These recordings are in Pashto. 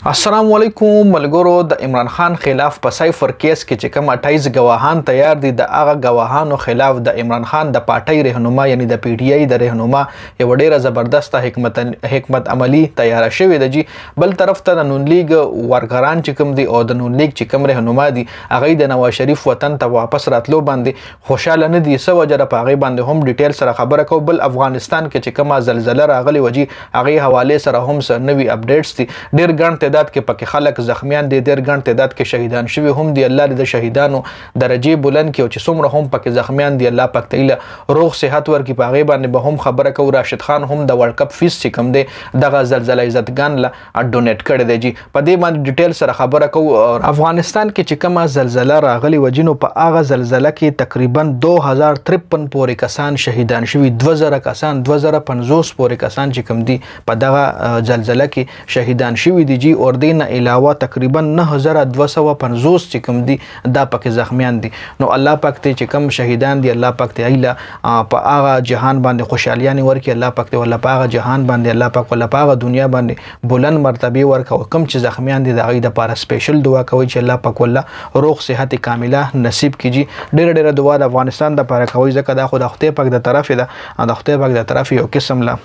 السلام علیکم ملګرو. د عمران خان خلاف په سایفر کیس کې چې کوم 28 گواهان تیار دي، د هغه گواهانو خلاف د عمران خان د پارټۍ رهنما یعنی د پی ټی آی د رهنما یو ډیره زبردست حکمت عملی تیار شوې ده. جی بل طرف ته د نون لیگ ورګران چې کوم دي او د نون لیگ چې کوم رهنما دي، هغه د نواز شریف وطن ته واپس راتلو باندې خوشاله نه دي. سو وجره په هغه باندې هم ډیټیل سره خبره کو. بل افغانستان کې چې کومه زلزلہ راغلی وجي هغه حواله سره هم سره نوي اپډیټس دي. ډیر ګڼ تعداد کې پکې خلک زخمیان دي، ډیر ګڼ تعداد کې شهیدان شوي هم دي. الله دې د شهیدانو درجه بلند کړي او چې څومره هم پکې زخمیان دي الله پاک تعالی روغ صحت ورکړي. په هغه باندې به هم خبره کو. راشد خان هم د ورلد کپ فیس چې کوم دی دغه زلزلہ عزتګان له ډونیټ کړی دی. جی په دې باندې ډیټیل سره خبره کو. افغانستان کې چې کومه زلزلہ راغلی وجینو په هغه زلزلہ کې تقریبا 2053 پورې کسان شهیدان شوي، 2000 کسان 2050 پورې کسان چې کوم دي په دغه زلزلہ کې شهیدان شوي دي. جی اور دین علاوه تقریبا 9250 چې کوم دي دا پکې زخمیان دي. نو الله پاک ته چې کوم شهیدان دي الله پاک ته ایله په هغه جهان باندې خوشالیانه ورکړي. الله پاک ته ولا په هغه جهان باندې الله پاک ولا په هغه دنیا باندې بلند مرتبه ورکړي. کوم چې زخمیان دي د هغه لپاره سپیشل دعا کوي چې الله پاک ولا روغ صحت کامله نصیب کړي. ډېر دعا د افغانستان لپاره کوي ځکه دا خو د خدای پاک د طرف ده، د خدای پاک د طرف یو قسم لا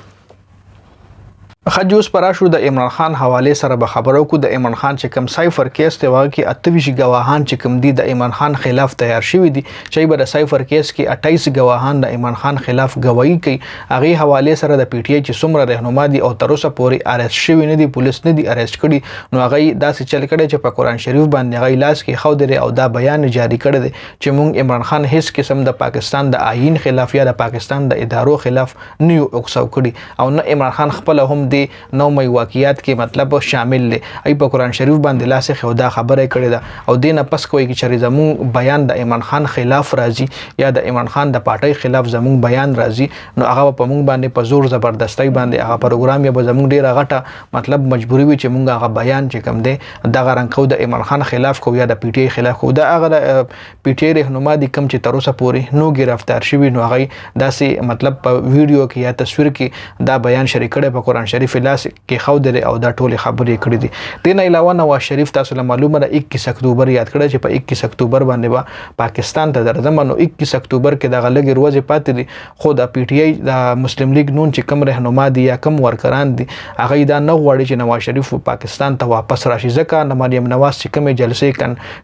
خجوس پراشو. د عمران خان حواله سره به خبرو کو. د عمران خان چې کوم سایفر کیس ته واقع کې 28 گواهان چې کوم دي د عمران خان خلاف تیار شوی دي، چې به د سایفر کیس کې 28 گواهان د عمران خان خلاف گواہی کوي. هغه حواله سره د پی ټی آی چې څومره رهنما دي او تر اوسه پورې اریسټ شوی نه دي، پولیس نه دي اریسټ کړي، نو هغه داسې چل کړي چې په قران شریف باندې هغه لاس کې خو درې او دا بیان جاری کړی دی چې مونږ عمران خان هیڅ قسم د پاکستان د آئین خلاف یا د پاکستان د ادارو خلاف نه یو اکسو کړي او نه عمران خان خپل هم دی نو مې واقعیات کې مطلب شامل دي. ای په قران شریف باندې لاسه خدا خبره کړې ده او دینه پس کوي چې چری زمون بیان د عمران خان خلاف راځي یا د عمران خان د پارټۍ خلاف زمون بیان راځي، نو هغه په مونږ باندې په زور زبردستی باندې هغه پروګرام یا به زمون ډیره غټه مطلب مجبوری وي چې مونږ هغه بیان چې کم دی دغه رنګ د عمران خان خلاف کو یا د پی ټی آی خلاف کو. دا هغه پی ټی آی رهنما دي کم چې تر اوسه پورې نو گرفتار شوی، نو هغه داسې مطلب په ویډیو کې یا تصویر کې دا بیان شریک کړي په قران شریف لاس کې خو درې او دا ټول خبرې کړې دي. دین علاوه نواز شریف تاسو له معلومه ده 21 اکتوبر یاد کړئ چې په 21 اکتوبر باندې با پاکستان ته درځم. نو 21 اکتوبر کې دغه لګي ورځې پاتې دي، خو د پی ټی آی د مسلم لیگ نون چې کوم رهنما دي یا کوم ورکران دي هغه دا نه غواړي چې نواز شریف پاکستان ته واپس راشي، ځکه نه مریم نواز چې کوم جلسې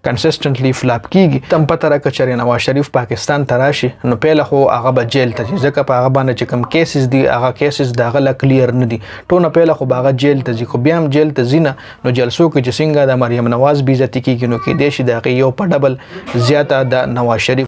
کنسسټنټلی فلاپ کیږي. تم پته راکړه چې نواز شریف پاکستان ته راشي نو پیله خو هغه به جیل ته ځي، ځکه په هغه باندې چې کوم کیسز دي هغه کیسز دغه لا کلیر نه دي. ټول پیله خو هغه جیل ته ځي، خو بیا هم جیل ته ځي نه، نو جلسو کې چې څنګه د مریم نواز بې عزتي کیږي نو کې دې شي د یو په ډبل زیاته د نواز شریف